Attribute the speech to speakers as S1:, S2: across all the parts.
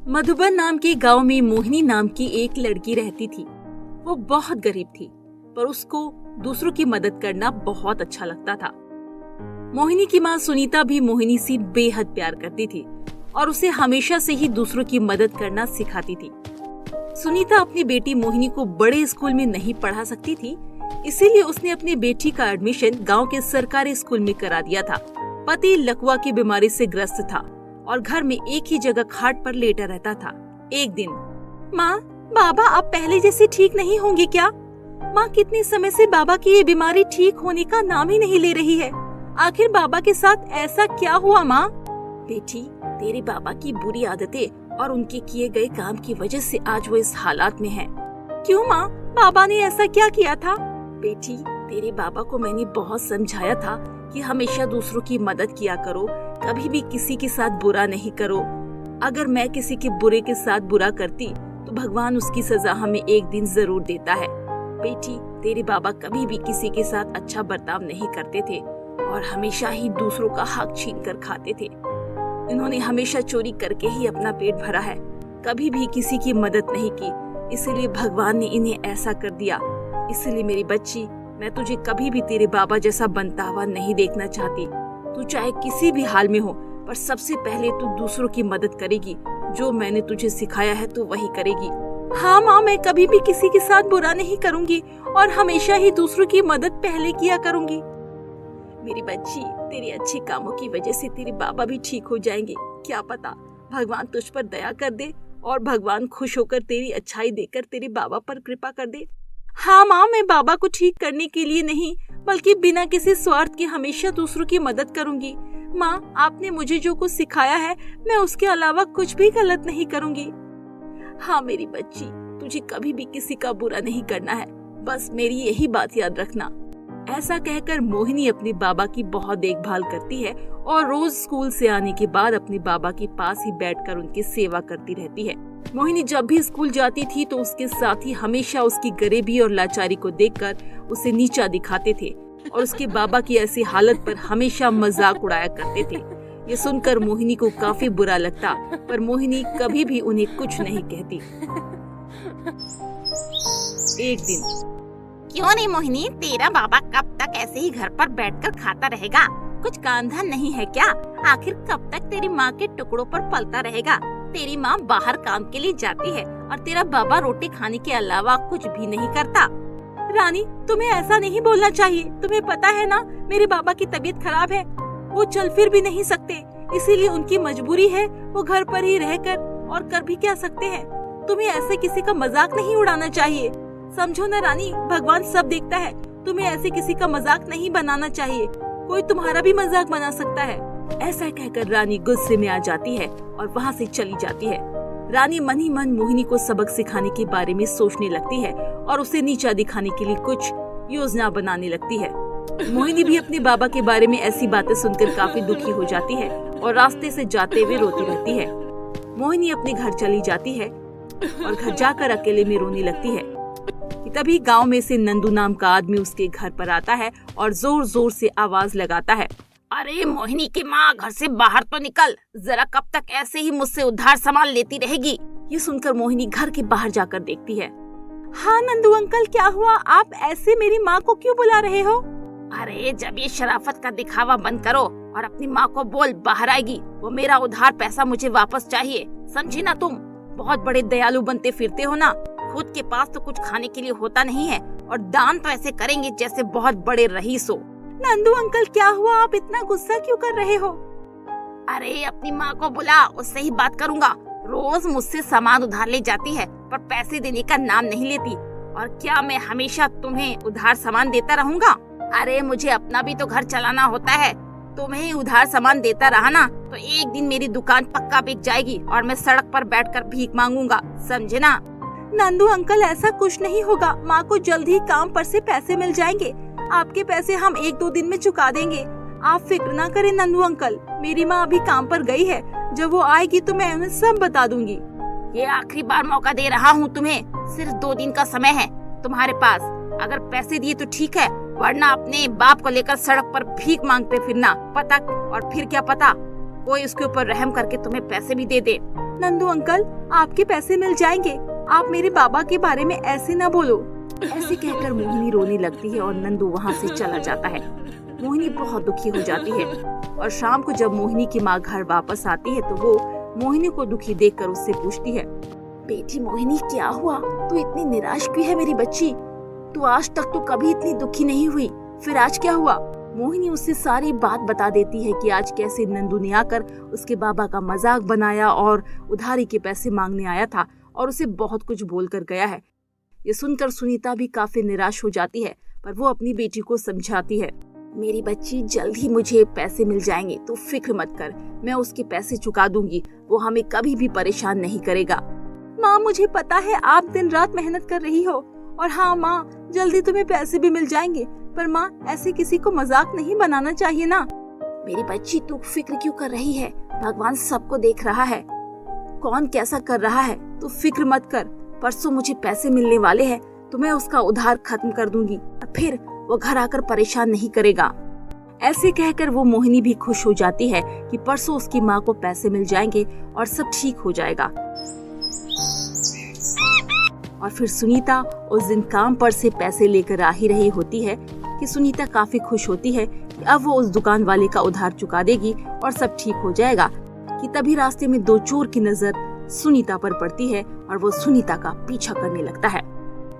S1: मधुबन नाम के गांव में मोहिनी नाम की एक लड़की रहती थी। वो बहुत गरीब थी, पर उसको दूसरों की मदद करना बहुत अच्छा लगता था। मोहिनी की माँ सुनीता भी मोहिनी से बेहद प्यार करती थी और उसे हमेशा से ही दूसरों की मदद करना सिखाती थी। सुनीता अपनी बेटी मोहिनी को बड़े स्कूल में नहीं पढ़ा सकती थी, इसीलिए उसने अपनी बेटी का एडमिशन गांव के सरकारी स्कूल में करा दिया था। पति लकवा की बीमारी से ग्रस्त था और घर में एक ही जगह खाट पर लेटा रहता था। एक दिन, माँ, बाबा अब पहले जैसे ठीक नहीं होंगे क्या? माँ, कितने समय से बाबा की ये बीमारी ठीक होने का नाम ही नहीं ले रही है। आखिर बाबा के साथ ऐसा क्या हुआ माँ? बेटी, तेरे बाबा की बुरी आदतें और उनके किए गए काम की वजह से आज वो इस हालात में हैं। क्यों माँ, बाबा ने ऐसा क्या किया था? बेटी, तेरे बाबा को मैंने बहुत समझाया था कि हमेशा दूसरों की मदद किया करो, कभी भी किसी के साथ बुरा नहीं करो। अगर मैं किसी के बुरे के साथ बुरा करती तो भगवान उसकी सजा हमें एक दिन जरूर देता है। बेटी, तेरे बाबा कभी भी किसी के साथ अच्छा बर्ताव नहीं करते थे और हमेशा ही दूसरों का हक छीन कर खाते थे। इन्होंने हमेशा चोरी करके ही अपना पेट भरा है, कभी भी किसी की मदद नहीं की, इसीलिए भगवान ने इन्हें ऐसा कर दिया। इसलिए मेरी बच्ची, मैं तुझे कभी भी तेरे बाबा जैसा बनता हुआ नहीं देखना चाहती। तू चाहे किसी भी हाल में हो, पर सबसे पहले तू दूसरों की मदद करेगी। जो मैंने तुझे सिखाया है तू वही करेगी। हाँ माँ, मैं कभी भी किसी के साथ बुरा नहीं करूँगी और हमेशा ही दूसरों की मदद पहले किया करूँगी। मेरी बच्ची, तेरे अच्छे कामों की वजह से तेरे बाबा भी ठीक हो जाएंगे। क्या पता भगवान तुझ पर दया कर दे और भगवान खुश होकर तेरी अच्छाई देकर तेरे बाबा पर कृपा कर दे। हाँ माँ, मैं बाबा को ठीक करने के लिए नहीं, बल्कि बिना किसी स्वार्थ के हमेशा दूसरों की मदद करूंगी। माँ, आपने मुझे जो कुछ सिखाया है, मैं उसके अलावा कुछ भी गलत नहीं करूंगी। हाँ मेरी बच्ची, तुझे कभी भी किसी का बुरा नहीं करना है, बस मेरी यही बात याद रखना। ऐसा कहकर मोहिनी अपने बाबा की बहुत देखभाल करती है और रोज स्कूल से आने के बाद अपने बाबा के पास ही बैठकर उनकी सेवा करती रहती है। मोहिनी जब भी स्कूल जाती थी तो उसके साथी हमेशा उसकी गरीबी और लाचारी को देखकर उसे नीचा दिखाते थे और उसके बाबा की ऐसी हालत पर हमेशा मजाक उड़ाया करते थे। ये सुनकर मोहिनी को काफी बुरा लगता, पर मोहिनी कभी भी उन्हें कुछ नहीं कहती। एक दिन,
S2: क्यों नहीं मोहिनी, तेरा बाबा कब तक ऐसे ही घर पर बैठकर खाता रहेगा? कुछ काम धाम नहीं है क्या? आखिर कब तक तेरी माँ के टुकड़ों पर पलता रहेगा? तेरी माँ बाहर काम के लिए जाती है और तेरा बाबा रोटी खाने के अलावा कुछ भी नहीं करता।
S1: रानी, तुम्हें ऐसा नहीं बोलना चाहिए। तुम्हें पता है ना, मेरे बाबा की तबीयत खराब है, वो चल फिर भी नहीं सकते, इसीलिए उनकी मजबूरी है वो घर पर ही रहकर, और कर भी क्या सकते हैं। तुम्हें ऐसे किसी का मजाक नहीं उड़ाना चाहिए, समझो ना रानी, भगवान सब देखता है। तुम्हें ऐसे किसी का मजाक नहीं बनाना चाहिए, कोई तुम्हारा भी मजाक बना सकता है। ऐसा कहकर रानी गुस्से में आ जाती है और वहाँ से चली जाती है। रानी मन ही मन मोहिनी को सबक सिखाने के बारे में सोचने लगती है और उसे नीचा दिखाने के लिए कुछ योजना बनाने लगती है। मोहिनी भी अपने बाबा के बारे में ऐसी बातें सुनकर काफी दुखी हो जाती है और रास्ते से जाते हुए रोती रहती है। मोहिनी अपने घर चली जाती है और घर जाकर अकेले में रोने लगती है कि तभी गांव में से नंदू नाम का आदमी उसके घर पर आता है और जोर जोर से आवाज लगाता है,
S2: अरे मोहिनी की माँ, घर से बाहर तो निकल, जरा कब तक ऐसे ही मुझसे उधार सामान लेती रहेगी?
S1: ये सुनकर मोहिनी घर के बाहर जाकर देखती है। हाँ नंदू अंकल, क्या हुआ? आप ऐसे मेरी माँ को क्यों बुला रहे हो?
S2: अरे जब ये शराफत का दिखावा बंद करो और अपनी माँ को बोल बाहर आएगी। वो मेरा उधार पैसा मुझे वापस चाहिए, समझी ना? तुम बहुत बड़े दयालु बनते फिरते हो ना, खुद के पास तो कुछ खाने के लिए होता नहीं है और दान तो ऐसे करेंगे जैसे बहुत बड़े रईस हो।
S1: नंदू अंकल, क्या हुआ? आप इतना गुस्सा क्यों कर रहे हो?
S2: अरे अपनी माँ को बुला, उससे ही बात करूँगा। रोज मुझसे सामान उधार ले जाती है पर पैसे देने का नाम नहीं लेती, और क्या मैं हमेशा तुम्हें उधार सामान देता रहूँगा? अरे मुझे अपना भी तो घर चलाना होता है, तुम्हें उधार सामान देता रहा ना तो एक दिन मेरी दुकान पक्का बिक जाएगी और मैं सड़क पर बैठकर भीख मांगूंगा, समझे ना?
S1: नंदू अंकल, ऐसा कुछ नहीं होगा, माँ को जल्द ही काम पर से पैसे मिल जाएंगे। आपके पैसे हम 1-2 दिन में चुका देंगे, आप फिक्र ना करें नंदू अंकल। मेरी माँ अभी काम पर गई है, जब वो आएगी तो मैं उन्हें सब बता दूंगी।
S2: ये आखिरी बार मौका दे रहा हूँ तुम्हें, सिर्फ 2 दिन का समय है तुम्हारे पास। अगर पैसे दिए तो ठीक है, वरना अपने बाप को लेकर सड़क पर भीख मांगते फिरना पता, और फिर क्या पता कोई उसके ऊपर रहम करके तुम्हें पैसे भी दे दे।
S1: नंदू अंकल, आपके पैसे मिल जाएंगे, आप मेरे बाबा के बारे में ऐसे ना बोलो। ऐसे कहकर मोहिनी रोने लगती है और नंदू वहाँ से चला जाता है। मोहिनी बहुत दुखी हो जाती है और शाम को जब मोहिनी की माँ घर वापस आती है तो वो मोहिनी को दुखी देखकर उससे पूछती है,
S2: बेटी मोहिनी, क्या हुआ? तू इतनी निराश क्यों है मेरी बच्ची? तू आज तक तो कभी इतनी दुखी नहीं हुई, फिर आज क्या हुआ?
S1: मोहिनी उससे सारी बात बता देती है कि आज कैसे नंदू ने आकर उसके बाबा का मजाक बनाया और उधारी के पैसे मांगने आया था और उसे बहुत कुछ बोल कर गया है। ये सुनकर सुनीता भी काफी निराश हो जाती है, पर वो अपनी बेटी को समझाती है,
S2: मेरी बच्ची, जल्द ही मुझे पैसे मिल जाएंगे, तू फिक्र मत कर, मैं उसके पैसे चुका दूंगी, वो हमें कभी भी परेशान नहीं करेगा।
S1: माँ, मुझे पता है आप दिन रात मेहनत कर रही हो, और हाँ माँ, जल्दी तुम्हें पैसे भी मिल जाएंगे, पर माँ, ऐसे किसी को मजाक नहीं बनाना चाहिए ना।
S2: मेरी बच्ची, तू फिक्र क्यों कर रही है? भगवान सबको देख रहा है,
S1: कौन कैसा कर रहा है, तू फिक्र मत कर। परसों मुझे पैसे मिलने वाले हैं तो मैं उसका उधार खत्म कर दूंगी और फिर वो घर आकर परेशान नहीं करेगा। ऐसे कहकर वो मोहिनी भी खुश हो जाती है कि परसों उसकी माँ को पैसे मिल जाएंगे और सब ठीक हो जाएगा। और फिर सुनीता उस दिन काम पर से पैसे लेकर आ ही रही होती है कि सुनीता काफी खुश होती है कि अब वो उस दुकान वाले का उधार चुका देगी और सब ठीक हो जाएगा। कि तभी रास्ते में दो चोर की नजर सुनीता पर पड़ती है और वो सुनीता का पीछा करने लगता है।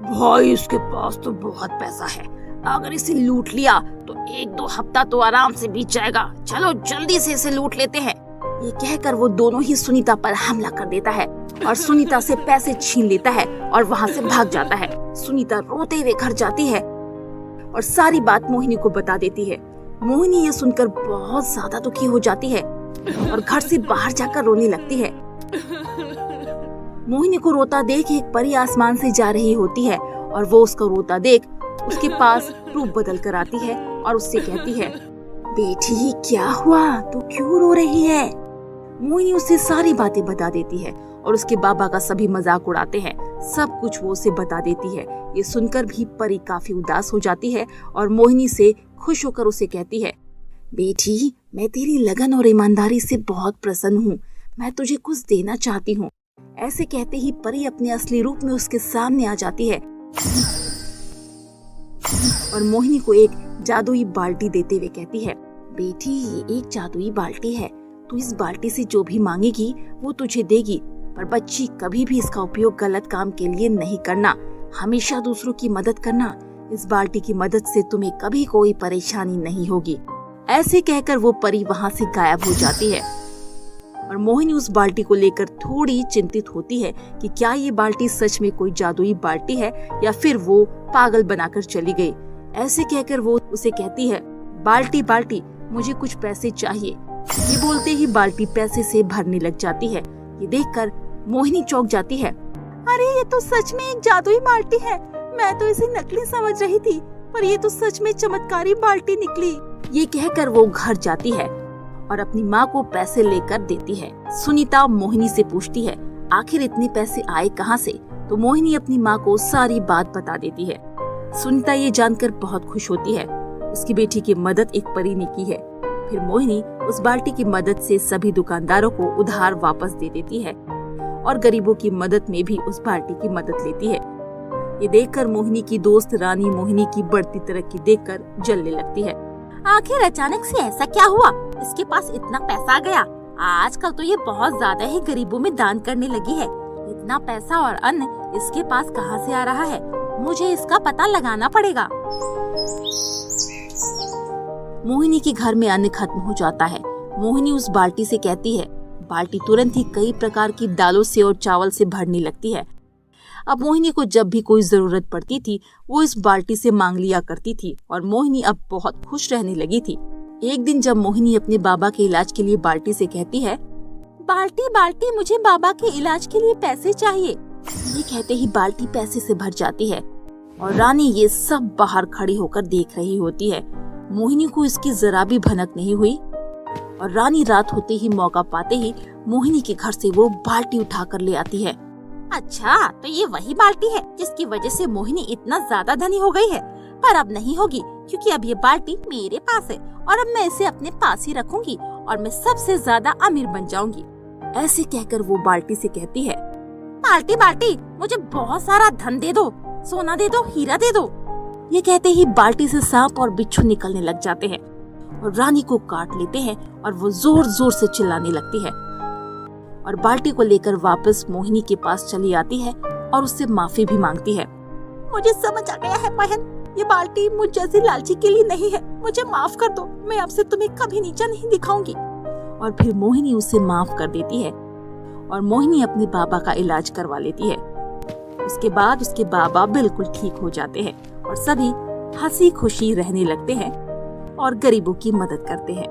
S2: भाई, इसके पास तो बहुत पैसा है, अगर इसे लूट लिया तो 1-2 हफ्ता तो आराम से बीत जाएगा। चलो जल्दी से इसे लूट लेते हैं।
S1: ये कहकर वो दोनों ही सुनीता पर हमला कर देता है और सुनीता से पैसे छीन लेता है और वहाँ से भाग जाता है। सुनीता रोते हुए घर जाती है और सारी बात मोहिनी को बता देती है। मोहिनी ये सुनकर बहुत ज्यादा दुखी हो जाती है और घर से बाहर जाकर रोने लगती है। मोहिनी को रोता देख एक परी आसमान से जा रही होती है और वो उसका रोता देख उसके पास रूप बदल कर आती है और उससे कहती है, बेटी, क्या हुआ, तू क्यों रो रही है? मोहिनी उससे सारी बातें बता देती है और उसके बाबा का सभी मजाक उड़ाते हैं, सब कुछ वो उसे बता देती है। ये सुनकर भी परी काफी उदास हो जाती है और मोहिनी से खुश होकर उसे कहती है, बेटी, मैं तेरी लगन और ईमानदारी से बहुत प्रसन्न हूँ, मैं तुझे कुछ देना चाहती हूँ। ऐसे कहते ही परी अपने असली रूप में उसके सामने आ जाती है और मोहिनी को एक जादुई बाल्टी देते हुए कहती है, बेटी, ये एक जादुई बाल्टी है, तू इस बाल्टी से जो भी मांगेगी वो तुझे देगी, पर बच्ची, कभी भी इसका उपयोग गलत काम के लिए नहीं करना, हमेशा दूसरों की मदद करना। इस बाल्टी की मदद से तुम्हें कभी कोई परेशानी नहीं होगी। ऐसे कहकर वो परी वहाँ से गायब हो जाती है और मोहिनी उस बाल्टी को लेकर थोड़ी चिंतित होती है कि क्या ये बाल्टी सच में कोई जादुई बाल्टी है या फिर वो पागल बनाकर चली गई। ऐसे कहकर वो उसे कहती है, बाल्टी बाल्टी, मुझे कुछ पैसे चाहिए। ये बोलते ही बाल्टी पैसे से भरने लग जाती है। ये देखकर मोहिनी चौंक जाती है। अरे, ये तो सच में एक जादुई बाल्टी है, मैं तो इसे नकली समझ रही थी, पर ये तो सच में चमत्कारी बाल्टी निकली। ये कहकर वो घर जाती है और अपनी माँ को पैसे लेकर देती है। सुनीता मोहिनी से पूछती है, आखिर इतने पैसे आए कहाँ से? तो मोहिनी अपनी माँ को सारी बात बता देती है। सुनीता ये जानकर बहुत खुश होती है, उसकी बेटी की मदद एक परी ने की है। फिर मोहिनी उस बाल्टी की मदद से सभी दुकानदारों को उधार वापस दे देती है और गरीबों की मदद में भी उस बाल्टी की मदद लेती है। ये देखकर मोहिनी की दोस्त रानी मोहिनी की बढ़ती तरक्की देखकर जलने लगती है।
S2: आखिर अचानक से ऐसा क्या हुआ? इसके पास इतना पैसा आ गया। आजकल तो ये बहुत ज्यादा ही गरीबों में दान करने लगी है। इतना पैसा और अन्न इसके पास कहाँ से आ रहा है? मुझे इसका पता लगाना पड़ेगा।
S1: मोहिनी के घर में अन्न खत्म हो जाता है। मोहिनी उस बाल्टी से कहती है, बाल्टी तुरंत ही कई प्रकार की दालों से और चावल से भरने लगती है। अब मोहिनी को जब भी कोई जरूरत पड़ती थी वो इस बाल्टी से मांग लिया करती थी और मोहिनी अब बहुत खुश रहने लगी थी। एक दिन जब मोहिनी अपने बाबा के इलाज के लिए बाल्टी से कहती है, बाल्टी बाल्टी, मुझे बाबा के इलाज के लिए पैसे चाहिए। ये कहते ही बाल्टी पैसे से भर जाती है और रानी ये सब बाहर खड़ी होकर देख रही होती है। मोहिनी को इसकी जरा भी भनक नहीं हुई और रानी रात होते ही मौका पाते ही मोहिनी के घर से वो बाल्टी उठाकर ले आती है।
S2: अच्छा, तो ये वही बाल्टी है जिसकी वजह से मोहिनी इतना ज्यादा धनी हो गई है। पर अब नहीं होगी, क्योंकि अब ये बाल्टी मेरे पास है और अब मैं इसे अपने पास ही रखूंगी और मैं सबसे ज्यादा अमीर बन जाऊंगी।
S1: ऐसे कहकर वो बाल्टी से कहती है,
S2: बाल्टी बाल्टी, मुझे बहुत सारा धन दे दो, सोना दे दो, हीरा दे दो।
S1: ये कहते ही बाल्टी से सांप और बिच्छू निकलने लग जाते हैं और रानी को काट लेते हैं और वो जोर जोर से चिल्लाने लगती है और बाल्टी को लेकर वापस मोहिनी के पास चली आती है और उससे माफी भी मांगती है।
S2: मुझे समझ आ गया है बहन, ये बाल्टी मुझ जैसी लालची के लिए नहीं है, मुझे माफ कर दो, मैं अब से तुम्हें कभी नीचा नहीं दिखाऊंगी।
S1: और फिर मोहिनी उसे माफ कर देती है और मोहिनी अपने बाबा का इलाज करवा लेती है। उसके बाद उसके बाबा बिल्कुल ठीक हो जाते हैं और सभी हंसी खुशी रहने लगते हैं और गरीबों की मदद करते हैं।